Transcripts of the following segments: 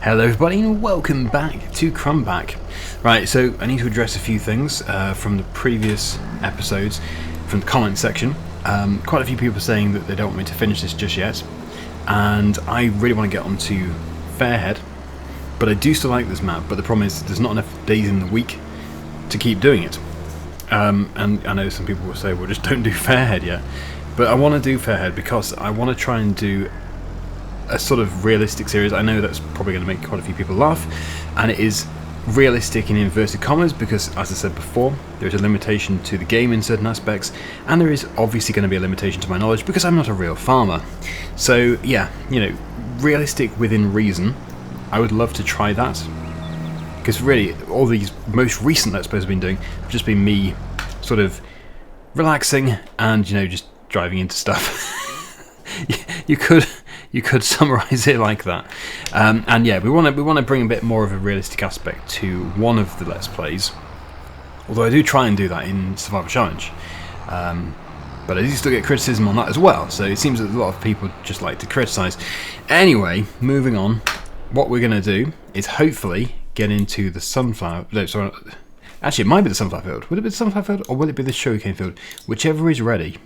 Hello everybody and welcome back to Krumbach. Right, so I need to address a few things from the previous episodes, from the comment section. Quite a few people saying that they don't want me to finish this just yet, and I really want to get onto Fairhead, but I do still like this map, but the problem is there's not enough days in the week to keep doing it. And I know some people will say, well, just don't do Fairhead yet, but I want to do Fairhead because I want to try and do a sort of realistic series. I know that's probably going to make quite a few people laugh, and it is realistic in inverted commas because, as I said before, there is a limitation to the game in certain aspects, and there is obviously going to be a limitation to my knowledge because I'm not a real farmer. So yeah, you know, realistic within reason. I would love to try that, because really all these most recent Let's Plays I've been doing have just been me sort of relaxing and, you know, just driving into stuff. You could summarise it like that, and yeah, we want to bring a bit more of a realistic aspect to one of the Let's Plays. Although I do try and do that in Survival Challenge, but I do still get criticism on that as well. So it seems that a lot of people just like to criticise. Anyway, moving on. What we're going to do is hopefully get into the sunflower. No, sorry, actually, it might be the sunflower field. Would it be the sunflower field, or will it be the sugarcane field? Whichever is ready.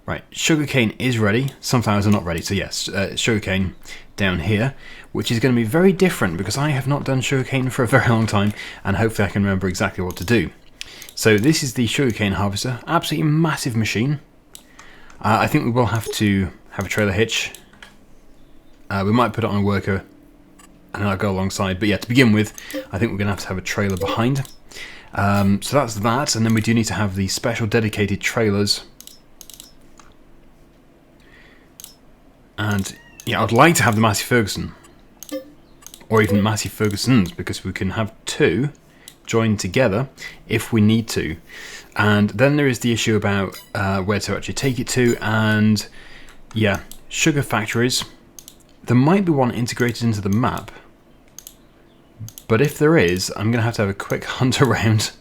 Right, sugarcane is ready, sunflowers are not ready, so yes, sugarcane down here, which is going to be very different because I have not done sugarcane for a very long time, and hopefully I can remember exactly what to do. So this is the sugarcane harvester, absolutely massive machine. I think we will have to have a trailer hitch. We might put it on a worker, and then I'll go alongside, but yeah, to begin with, I think we're going to have a trailer behind. So that's that, and then we do need to have the special dedicated trailers. And yeah, I'd like to have the Massey Ferguson, or even Massey Fergusons, because we can have two joined together if we need to. And then there is the issue about where to actually take it to, and yeah, sugar factories. There might be one integrated into the map, but if there is, I'm going to have a quick hunt around.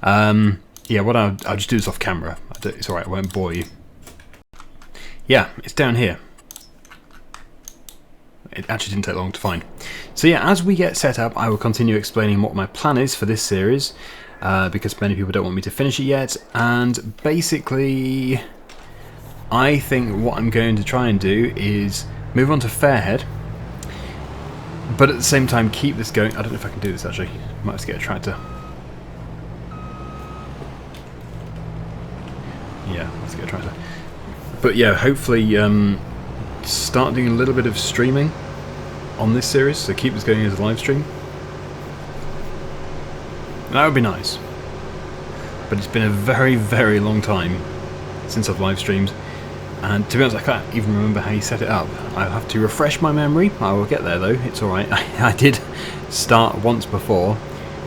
Yeah, what I'll just do this off camera. It's alright, I won't bore you. Yeah, it's down here. It actually didn't take long to find. So yeah, as we get set up, I will continue explaining what my plan is for this series, because many people don't want me to finish it yet, and basically I think what I'm going to try and do is move on to Fairhead, but at the same time keep this going. I don't know if I can do this actually. Might have to get a tractor. Yeah, let's get a tractor. But yeah, hopefully start doing a little bit of streaming on this series, so keep this going as a live stream. That would be nice. But it's been a very, very long time since I've live streamed, and to be honest, I can't even remember how you set it up. I'll have to refresh my memory. I will get there though, it's alright. I did start once before,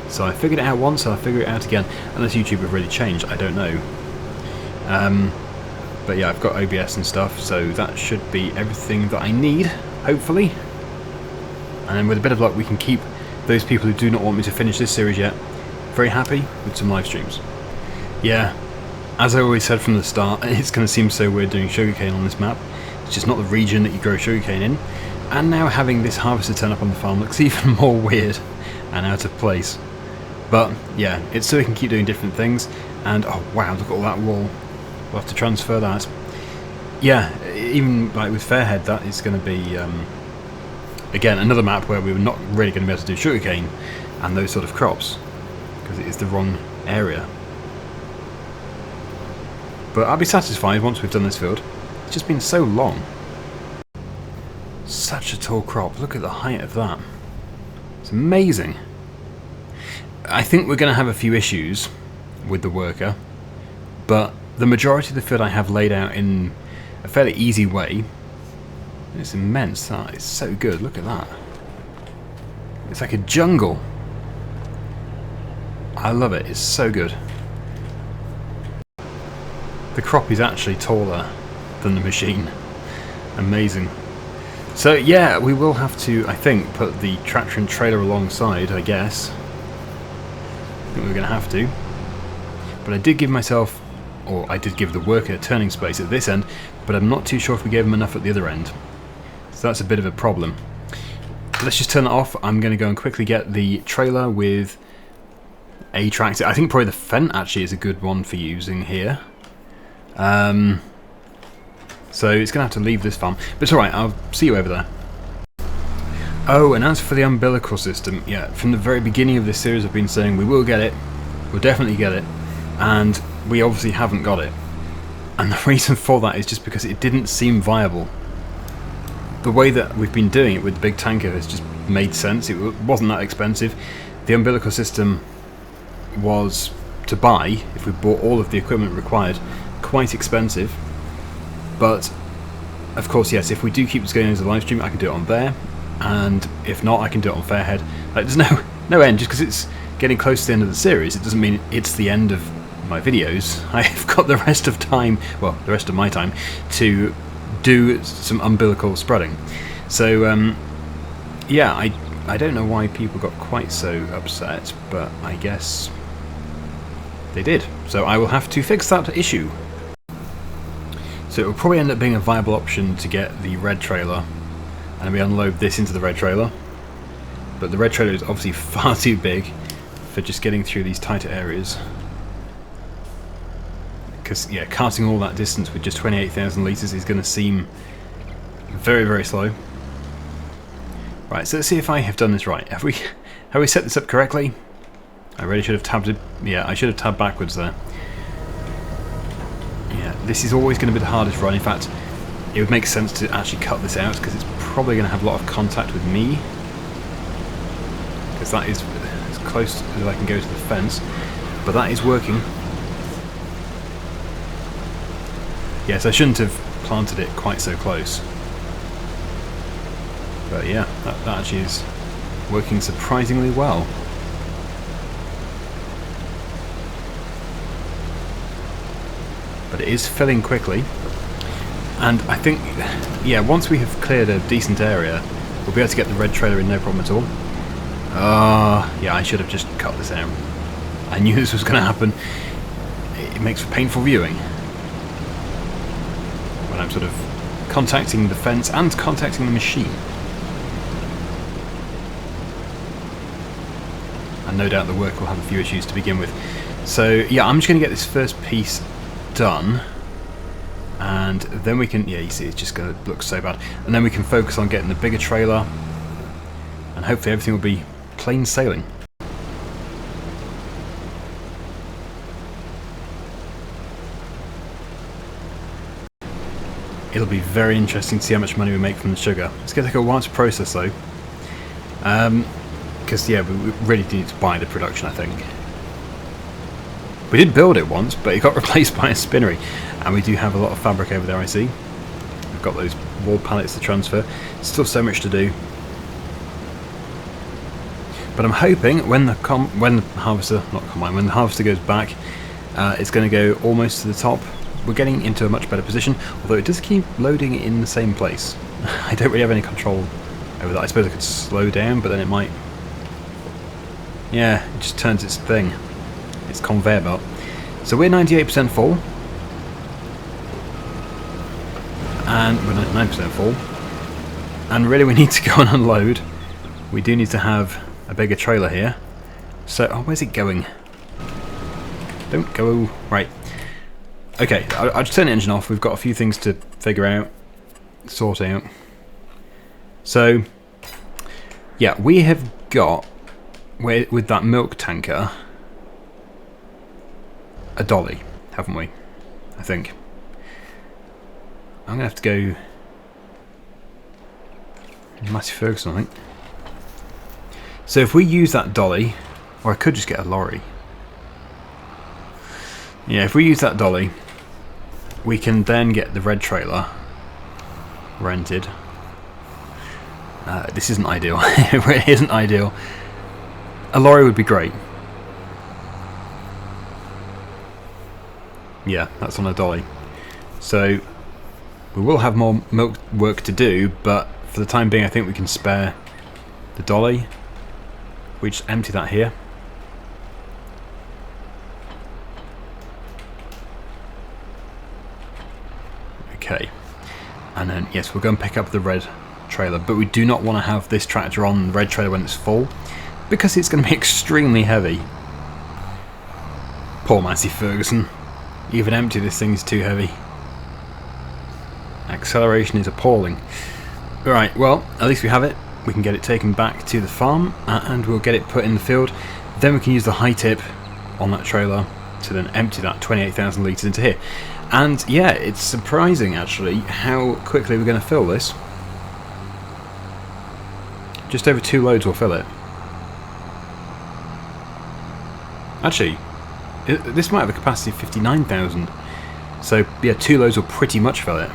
so I figured it out once, so I'll figure it out again. Unless YouTube have really changed, I don't know. But yeah, I've got OBS and stuff, so that should be everything that I need, hopefully. And with a bit of luck, we can keep those people who do not want me to finish this series yet very happy with some live streams. Yeah, as I always said from the start, it's going to seem so weird doing sugarcane on this map. It's just not the region that you grow sugarcane in. And now having this harvester turn up on the farm looks even more weird and out of place. But yeah, it's so we can keep doing different things. And oh wow, look at all that wall. We'll have to transfer that. Yeah, even like with Fairhead, that is going to be, again, another map where we were not really going to be able to do sugarcane and those sort of crops, because it is the wrong area. But I'll be satisfied once we've done this field. It's just been so long. Such a tall crop. Look at the height of that. It's amazing. I think we're going to have a few issues with the worker, but the majority of the field I have laid out in a fairly easy way. It's immense. That is so good. Look at that. It's like a jungle. I love it. It's so good. The crop is actually taller than the machine. Amazing. So yeah, we will have to, I think, put the tractor and trailer alongside, I guess. I think we're going to have to. But I did give myself, or I did give the worker turning space at this end, but I'm not too sure if we gave him enough at the other end. So that's a bit of a problem. let's just turn that off. I'm going to go and quickly get the trailer with a tractor. I think probably the Fendt actually is a good one for using here. So it's going to have to leave this farm. But it's alright, I'll see you over there. Oh, and as for the umbilical system, yeah, from the very beginning of this series I've been saying we will get it, we'll definitely get it, and we obviously haven't got it. And the reason for that is just because it didn't seem viable. The way that we've been doing it with the big tanker has just made sense. It wasn't that expensive. The umbilical system was, to buy, if we bought all of the equipment required, quite expensive. But, of course, yes, if we do keep this going as a live stream, I can do it on there. And if not, I can do it on Fairhead. Like, there's no end. Just because it's getting close to the end of the series, it doesn't mean it's the end of my videos. I've got the rest of time, well, the rest of my time, to do some umbilical spreading. So, yeah, I don't know why people got quite so upset, but I guess they did. So I will have to fix that issue. So it will probably end up being a viable option to get the red trailer, and we unload this into the red trailer. But the red trailer is obviously far too big for just getting through these tighter areas. Because, yeah, carting all that distance with just 28,000 litres is going to seem very, very slow. Right, so let's see if I have done this right. Have we set this up correctly? I really should have tabbed it. Yeah, I should have tabbed backwards there. Yeah, this is always going to be the hardest run. In fact, it would make sense to actually cut this out because it's probably going to have a lot of contact with me. Because that is as close as I can go to the fence. But that is working. Yes, I shouldn't have planted it quite so close. But yeah, that actually is working surprisingly well. But it is filling quickly. And I think, yeah, once we have cleared a decent area, we'll be able to get the red trailer in no problem at all. Yeah, I should have just cut this out. I knew this was going to happen. It makes for painful viewing. When I'm sort of contacting the fence and contacting the machine. And no doubt the work will have a few issues to begin with. So, yeah, I'm just going to get this first piece done. And then we can, yeah, you see, it's just going to look so bad. And then we can focus on getting the bigger trailer. And hopefully everything will be plain sailing. It'll be very interesting to see how much money we make from the sugar. It's going to take a while to process though. Because, yeah, we really need to buy the production, I think. We did build it once, but it got replaced by a spinnery. And we do have a lot of fabric over there, I see. We've got those wall pallets to transfer. Still so much to do. But I'm hoping when the harvester goes back, it's going to go almost to the top. We're getting into a much better position, although it does keep loading in the same place. I don't really have any control over that. I suppose I could slow down, but then it might... Yeah, it just turns its thing. Its conveyor belt. So we're 98% full. And we're 99% full. And really we need to go and unload. We do need to have a bigger trailer here. So, oh, where's it going? Don't go... Right. Okay, I'll just turn the engine off. We've got a few things to figure out, sort out. So, yeah, we have got, with that milk tanker, a dolly, haven't we? I think. I'm going to have to go Matthew Ferguson, I think. So if we use that dolly, or I could just get a lorry. Yeah, if we use that dolly, we can then get the red trailer rented. This isn't ideal. It really isn't ideal. A lorry would be great. Yeah, that's on a dolly. So we will have more milk work to do, but for the time being I think we can spare the dolly. We just empty that here. Okay. And then, yes, we'll go and pick up the red trailer, but we do not want to have this tractor on the red trailer when it's full, because it's going to be extremely heavy. Poor Massey Ferguson. Even empty, this thing's too heavy. Acceleration is appalling. Right, well, at least we have it. We can get it taken back to the farm, and we'll get it put in the field. Then we can use the high tip on that trailer to then empty that 28,000 litres into here. And yeah, it's surprising actually how quickly we're going to fill this. Just over 2 loads will fill it. Actually, this might have a capacity of 59,000. So yeah, 2 loads will pretty much fill it.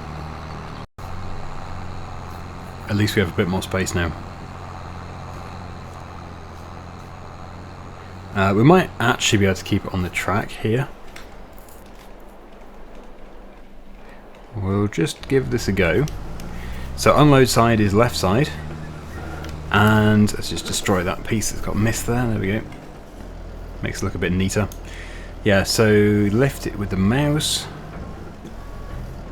At least we have a bit more space now. We might actually be able to keep it on the track here. We'll just give this a go. So unload side is left side. And let's just destroy that piece that's got missed there. There we go. Makes it look a bit neater. Yeah, so lift it with the mouse.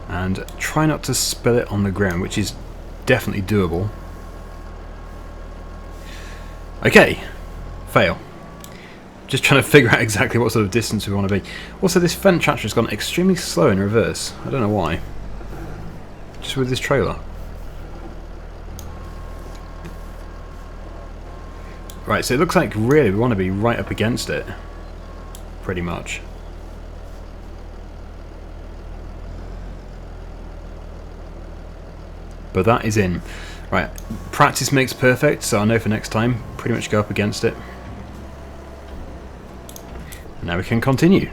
And try not to spill it on the ground, which is definitely doable. Okay, fail. Just trying to figure out exactly what sort of distance we want to be. Also, this Fendt tractor has gone extremely slow in reverse. I don't know why. Just with this trailer. Right, so it looks like really we want to be right up against it. Pretty much. But that is in. Right, practice makes perfect, so I know for next time, pretty much go up against it. And now we can continue.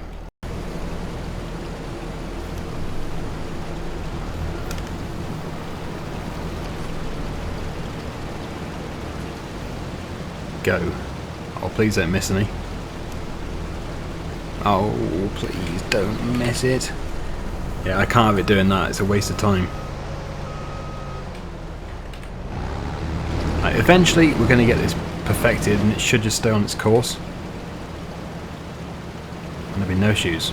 Go. Oh, please don't miss any. Oh, please don't miss it. Yeah, I can't have it doing that, it's a waste of time. Right, eventually we're going to get this perfected and it should just stay on its course. And there'll be no issues.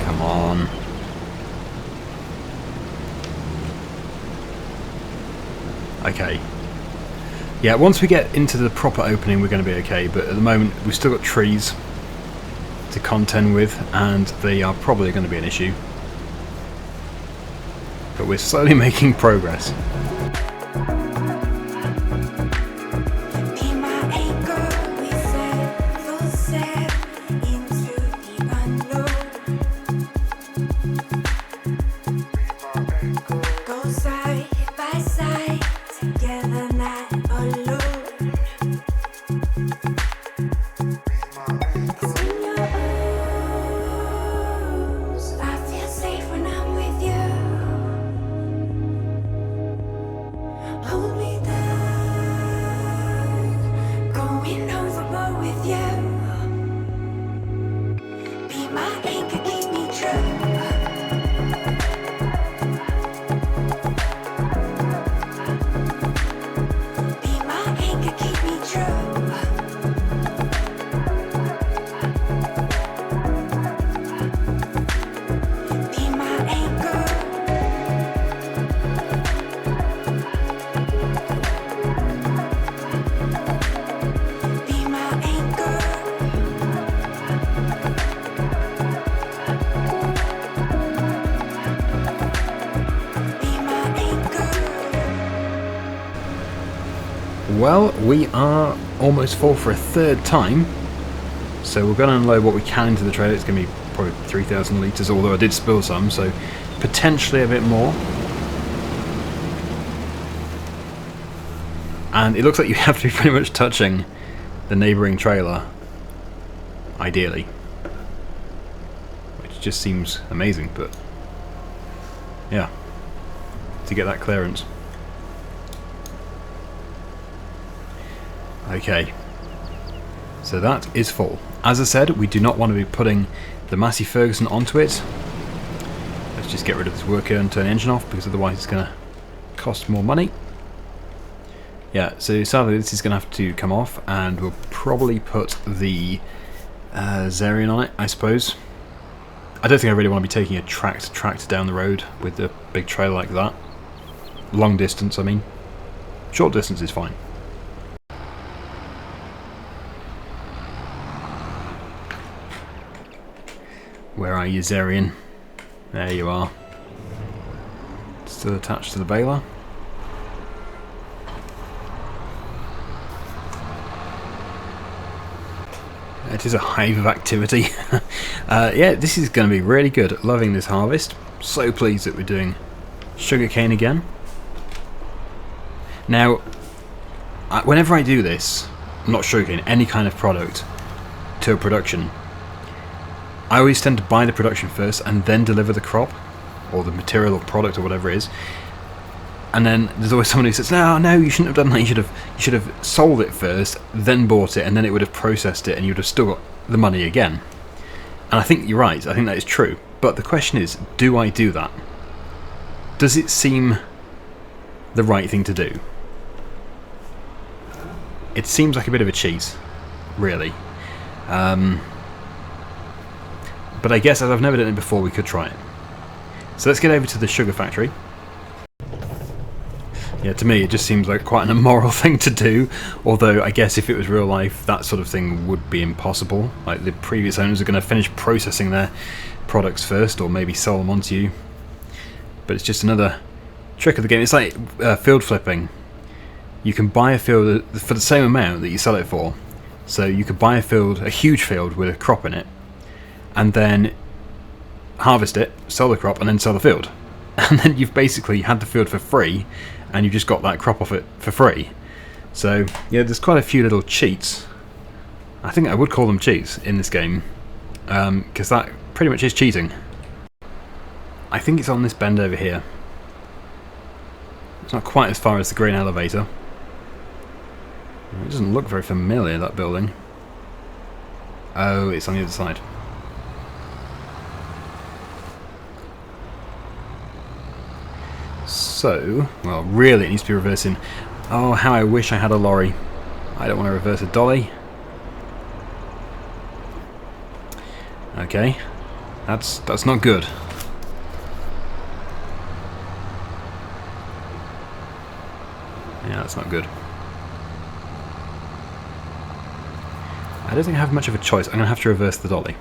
Come on. Okay. Yeah, once we get into the proper opening we're going to be okay, but at the moment we've still got trees to contend with, and they are probably going to be an issue. But we're slowly making progress. Well, we are almost full for a third time, so we're going to unload what we can into the trailer. It's going to be probably 3,000 litres, although I did spill some, so potentially a bit more. And it looks like you have to be pretty much touching the neighbouring trailer, ideally. Which just seems amazing, but yeah, to get that clearance. Okay, so that is full. As I said, we do not want to be putting the Massey Ferguson onto it. Let's just get rid of this worker and turn the engine off, because otherwise it's going to cost more money. Yeah, so sadly this is going to have to come off, and we'll probably put the Zarian on it, I suppose. I don't think I really want to be taking a tractor down the road with a big trailer like that. Long distance, I mean. Short distance is fine. Where are you, Zarian? There you are. Still attached to the baler. It is a hive of activity. Yeah, this is going to be really good. Loving this harvest. So pleased that we're doing sugarcane again. Now, whenever I do this, not sugarcane, any kind of product to a production, I always tend to buy the production first and then deliver the crop, or the material or product or whatever it is. And then there's always someone who says, no, you shouldn't have done that. You should have sold it first, then bought it, and then it would have processed it, and you would have still got the money again. And I think you're right. I think that is true. But the question is, do I do that? Does it seem the right thing to do? It seems like a bit of a cheat, really. But I guess as I've never done it before, we could try it. So let's get over to the sugar factory. Yeah, to me it just seems like quite an immoral thing to do, although I guess if it was real life, that sort of thing would be impossible. Like, the previous owners are going to finish processing their products first, or maybe sell them on to you. But it's just another trick of the game. It's like field flipping. You can buy a field for the same amount that you sell it for. So you could buy a field, a huge field with a crop in it, and then harvest it, sell the crop, and then sell the field. And then you've basically had the field for free, and you just got that crop off it for free. So yeah, there's quite a few little cheats. I think I would call them cheats in this game, because that pretty much is cheating. I think it's on this bend over here. It's not quite as far as the grain elevator. It doesn't look very familiar, that building. Oh, it's on the other side. So, well, really it needs to be reversing. Oh, how I wish I had a lorry. I don't want to reverse a dolly. Okay, that's not good. Yeah, that's not good. I don't think I have much of a choice. I'm going to have to reverse the dolly.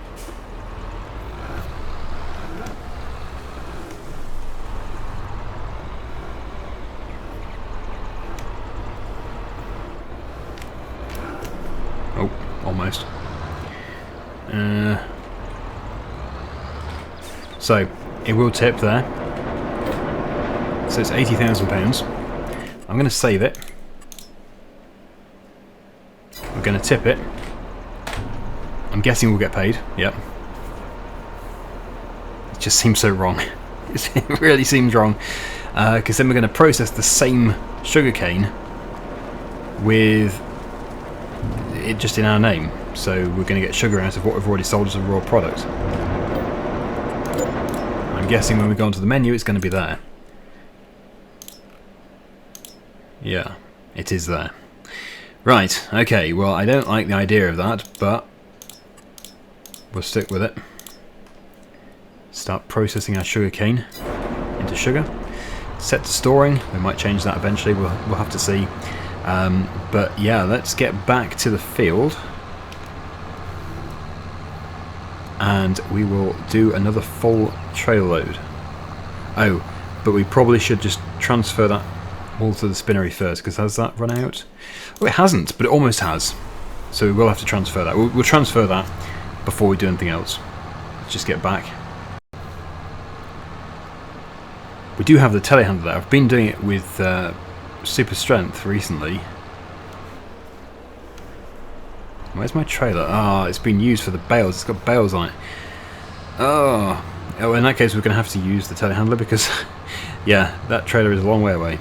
Oh, almost. So, it will tip there. So it's £80,000. I'm going to save it. We're going to tip it. I'm guessing we'll get paid. Yep. It just seems so wrong. It really seems wrong. Because then we're going to process the same sugarcane with it just in our name. So we're going to get sugar out of what we've already sold as a raw product. I'm guessing when we go onto the menu, it's going to be there. Yeah, it is there. Right, okay, well, I don't like the idea of that, but we'll stick with it. Start processing our sugarcane into sugar. Set to storing. We might change that eventually, we'll have to see. But yeah, let's get back to the field. And we will do another full trail load. Oh, but we probably should just transfer that all to the spinnery first, because has that run out? Oh, it hasn't, but it almost has. So we will have to transfer that. We'll transfer that before we do anything else. Let's just get back. We do have the telehandler there. I've been doing it with super strength recently. Where's my trailer? Ah, it's been used for the bales. It's got bales on it. Oh, in that case we're going to have to use the telehandler because, yeah, that trailer is a long way away.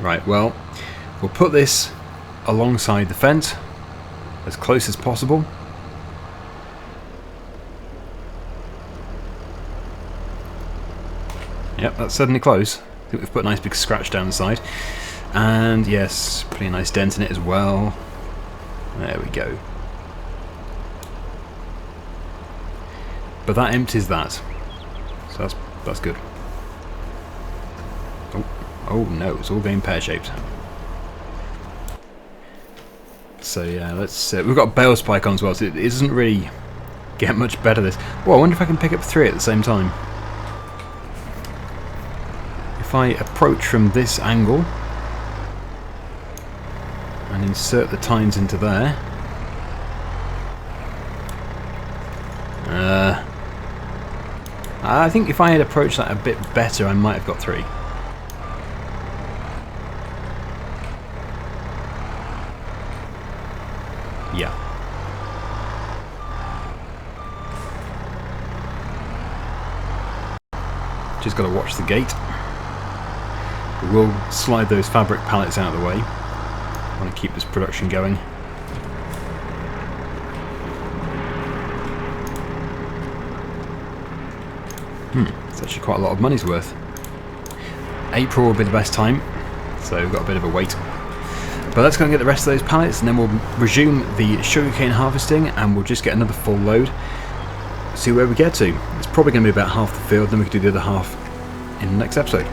Right, well, we'll put this alongside the fence as close as possible. Yep, that's certainly close. I think we've put a nice big scratch down the side. And yes, pretty nice dent in it as well. There we go. But that empties that, so that's good. Oh no, it's all going pear-shaped. So yeah, let's. We've got bale spike on as well, so it doesn't really get much better. This. Well, I wonder if I can pick up 3 at the same time. If I approach from this angle and insert the tines into there. I think if I had approached that a bit better, I might have got 3. Yeah. Just got to watch the gate. We will slide those fabric pallets out of the way. I want to keep this production going. It's actually quite a lot of money's worth. April will be the best time, so we've got a bit of a wait. But let's go and get the rest of those pallets, and then we'll resume the sugarcane harvesting, and we'll just get another full load. See where we get to. It's probably going to be about half the field, then we can do the other half in the next episode.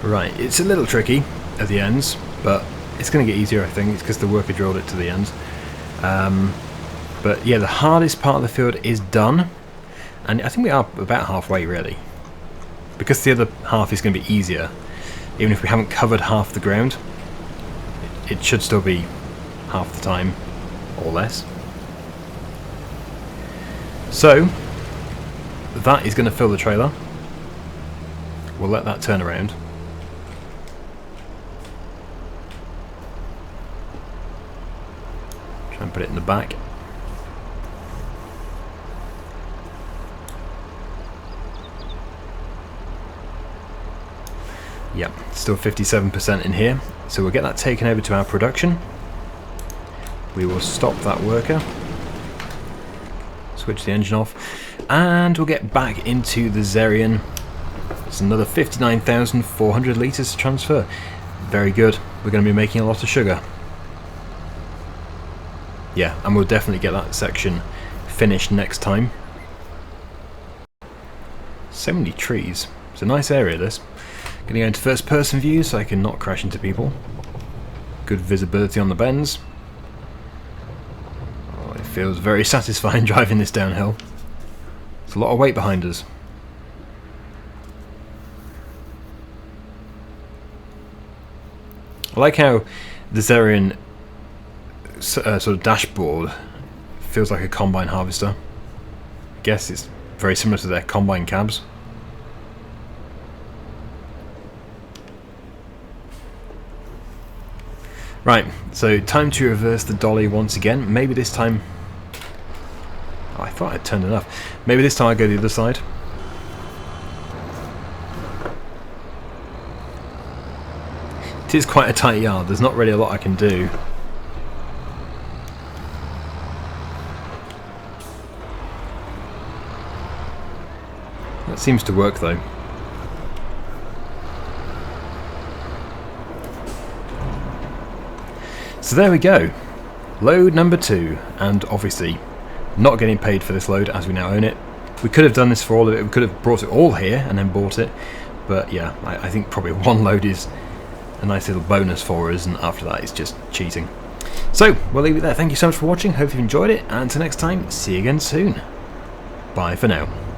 Right, it's a little tricky at the ends, but it's going to get easier, I think. It's because the worker drilled it to the ends. But yeah, the hardest part of the field is done, and I think we are about halfway, really. Because the other half is going to be easier, even if we haven't covered half the ground, it should still be half the time, or less. So, that is going to fill the trailer. We'll let that turn around. Try and put it in the back. Yep, still 57% in here. So we'll get that taken over to our production. We will stop that worker. Switch the engine off. And we'll get back into the Zerion. It's another 59,400 litres to transfer. Very good. We're going to be making a lot of sugar. Yeah, and we'll definitely get that section finished next time. So many trees. It's a nice area, this. Going to go into first person view so I can not crash into people. Good visibility on the bends. Oh, it feels very satisfying driving this downhill. There's a lot of weight behind us. I like how the Zerion sort of dashboard feels like a combine harvester. I guess it's very similar to their combine cabs. Right, so time to reverse the dolly once again. Maybe this time thought I'd turned enough. Maybe this time I go the other side. It is quite a tight yard, there's not really a lot I can do. That seems to work though. So there we go. Load number 2, and obviously not getting paid for this load as we now own it. We could have done this for all of it, we could have brought it all here and then bought it, but yeah, I think probably one load is a nice little bonus for us, and after that it's just cheating. So we'll leave it there. Thank you so much for watching, hope you've enjoyed it, and until next time, see you again soon. Bye for now.